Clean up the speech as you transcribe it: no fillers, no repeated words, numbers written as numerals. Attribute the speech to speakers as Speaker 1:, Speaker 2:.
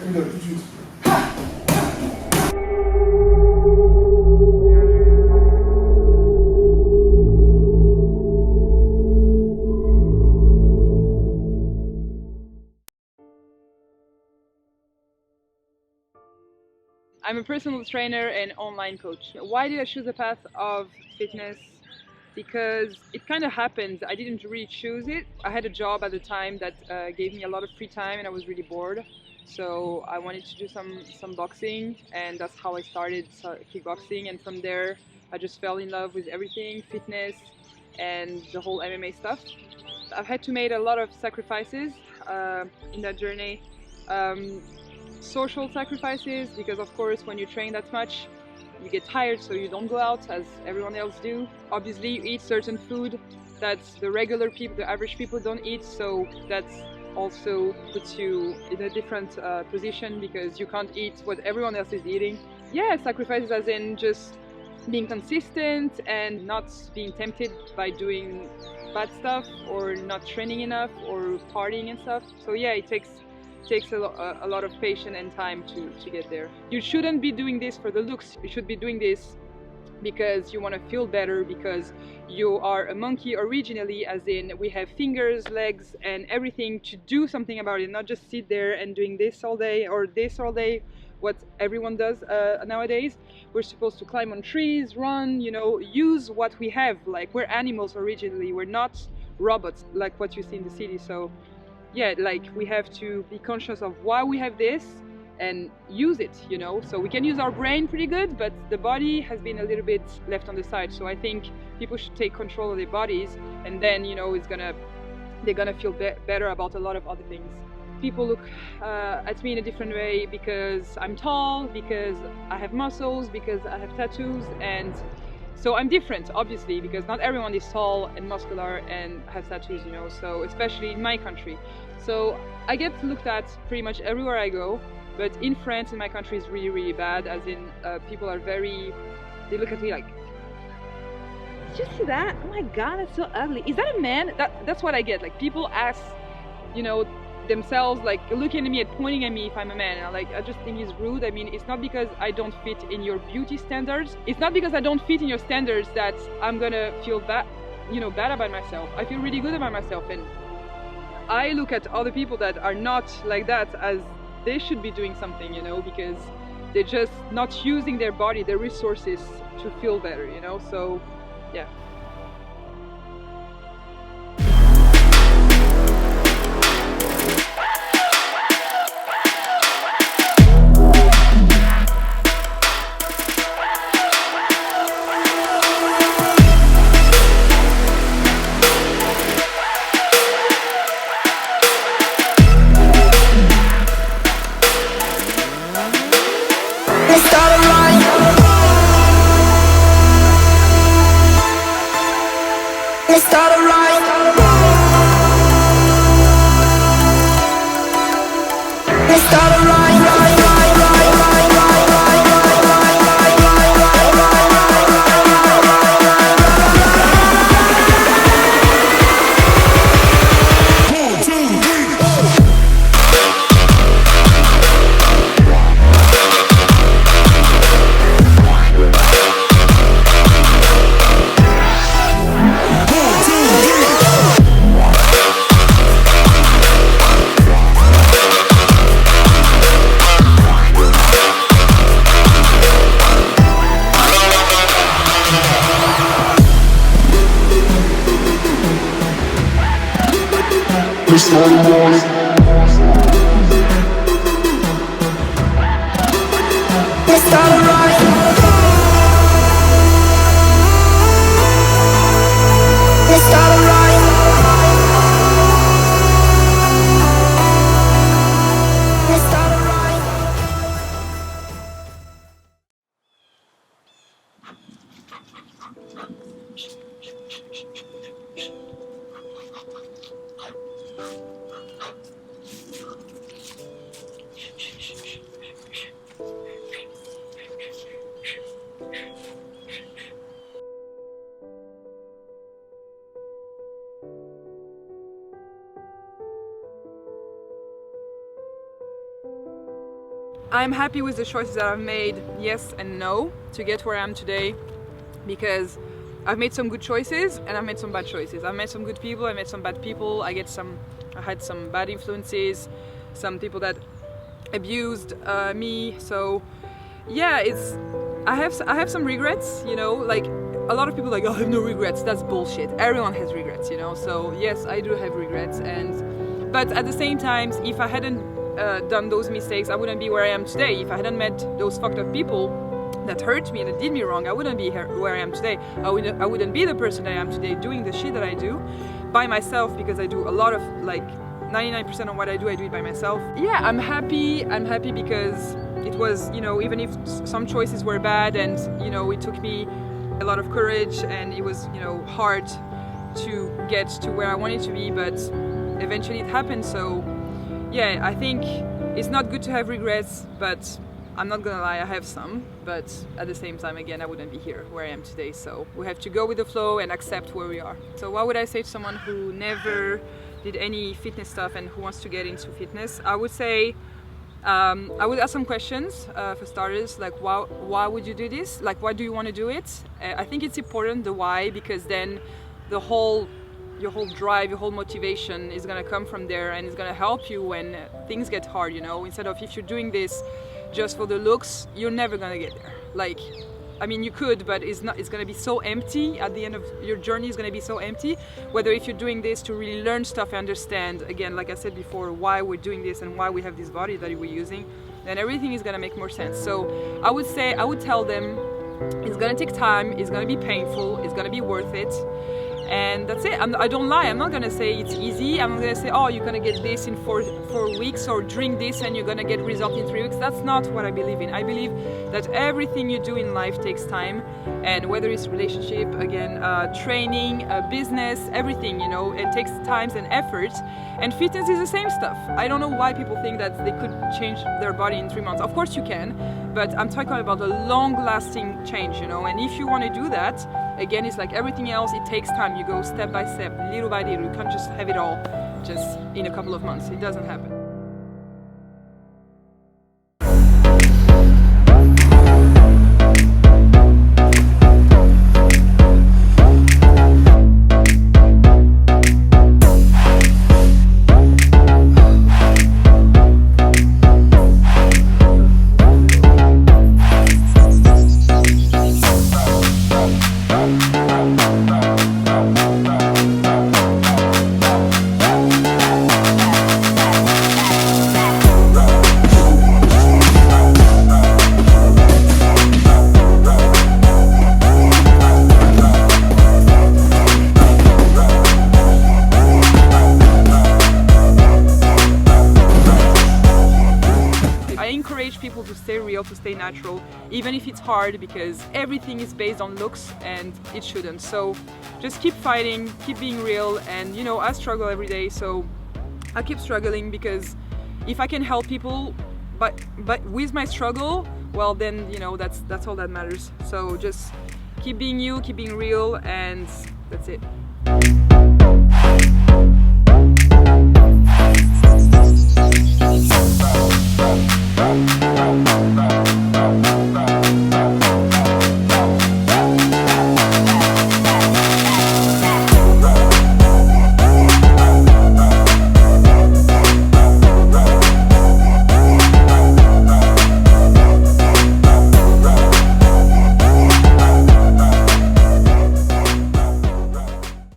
Speaker 1: Regarde, tout de suite.
Speaker 2: I'm a personal trainer and online coach. Why did I choose the path of fitness? Because it kind of happened. I didn't really choose it. I had a job at the time that gave me a lot of free time and I was really bored. So I wanted to do some boxing, and that's how I started kickboxing. And from there, I just fell in love with everything, fitness and the whole MMA stuff. I've had to make a lot of sacrifices in that journey. Social sacrifices, because of course when you train that much you get tired, so you don't go out as everyone else do. Obviously you eat certain food that the regular people, the average people don't eat, so that's also puts you in a different position because you can't eat what everyone else is eating. Yeah, sacrifices as in just being consistent and not being tempted by doing bad stuff or not training enough or partying and stuff. So yeah, it takes a lot of patience and time to get there. You shouldn't be doing this for the looks. You should be doing this because you want to feel better, because you are a monkey originally, as in we have fingers, legs and everything to do something about it, not just sit there and doing this all day or this all day, what everyone does nowadays. We're supposed to climb on trees, run, you know, use what we have. Like, we're animals originally, we're not robots like what you see in the city. So yeah, like, we have to be conscious of why we have this and use it, you know. So we can use our brain pretty good, but the body has been a little bit left on the side. So I think people should take control of their bodies, and then, you know, they're gonna feel better about a lot of other things. People look at me in a different way because I'm tall, because I have muscles, because I have tattoos, and so I'm different, obviously, because not everyone is tall and muscular and has tattoos, you know, so especially in my country. So I get looked at pretty much everywhere I go, but in France, in my country, is really, really bad, as in people are they look at me like, did you see that? Oh my god, that's so ugly. Is that a man? That's what I get. Like, people ask, you know, themselves, like looking at me and pointing at me if I'm a man, and I just think it's rude. I mean, it's not because I don't fit in your beauty standards, it's not because I don't fit in your standards that I'm gonna feel bad, you know, bad about myself. I feel really good about myself, and I look at other people that are not like that as they should be doing something, you know, because they're just not using their body, their resources to feel better, you know. So yeah.
Speaker 3: Let's start a ride. Let's start a ride. Let's start a ride. Let's start a ride.
Speaker 2: I'm happy with the choices that I've made, yes and no, to get where I am today, because I've made some good choices and I've made some bad choices. I've met some good people, I met some bad people, I had some bad influences, some people that abused me. So yeah, I have some regrets, you know, like a lot of people are like, oh, I have no regrets. That's bullshit. Everyone has regrets, you know. So yes, I do have regrets, but at the same time, if I hadn't done those mistakes, I wouldn't be where I am today. If I hadn't met those fucked up people that hurt me and that did me wrong, I wouldn't be here where I am today. I wouldn't be the person I am today doing the shit that I do by myself, because I do a lot of, like, 99% of what I do it by myself. Yeah, I'm happy because it was, you know, even if some choices were bad and, you know, it took me a lot of courage and it was, you know, hard to get to where I wanted to be, but eventually it happened. So yeah, I think it's not good to have regrets, but I'm not gonna lie, I have some, but at the same time, again, I wouldn't be here where I am today. So we have to go with the flow and accept where we are. So what would I say to someone who never did any fitness stuff and who wants to get into fitness? I would say, I would ask some questions for starters, like why would you do this? Like, why do you want to do it? I think it's important, the why, because then your whole drive, your whole motivation is going to come from there, and it's going to help you when things get hard, you know. Instead of, if you're doing this just for the looks, you're never going to get there. Like, I mean, you could, but it's going to be so empty. At the end of your journey, is going to be so empty. Whether if you're doing this to really learn stuff and understand, again, like I said before, why we're doing this and why we have this body that we're using, then everything is going to make more sense. So I would tell them, it's going to take time, it's going to be painful, it's going to be worth it. And that's it. I don't lie. I'm not gonna say it's easy. I'm not gonna say, oh, you're gonna get this in four weeks, or drink this and you're gonna get result in 3 weeks. That's not what I believe in. I believe that everything you do in life takes time, and whether it's relationship, again, training, business, everything, you know, it takes time and effort. And fitness is the same stuff. I don't know why people think that they could change their body in 3 months. Of course you can, but I'm talking about a long-lasting change, you know. And if you want to do that, again, it's like everything else, it takes time. You go step by step, little by little. You can't just have it all just in a couple of months. It doesn't happen. People to stay real, to stay natural, even if it's hard, because everything is based on looks and it shouldn't. So just keep fighting, keep being real, and you know, I struggle every day, so I keep struggling, because if I can help people but with my struggle, well then, you know, that's all that matters. So just keep being you, keep being real, and that's it.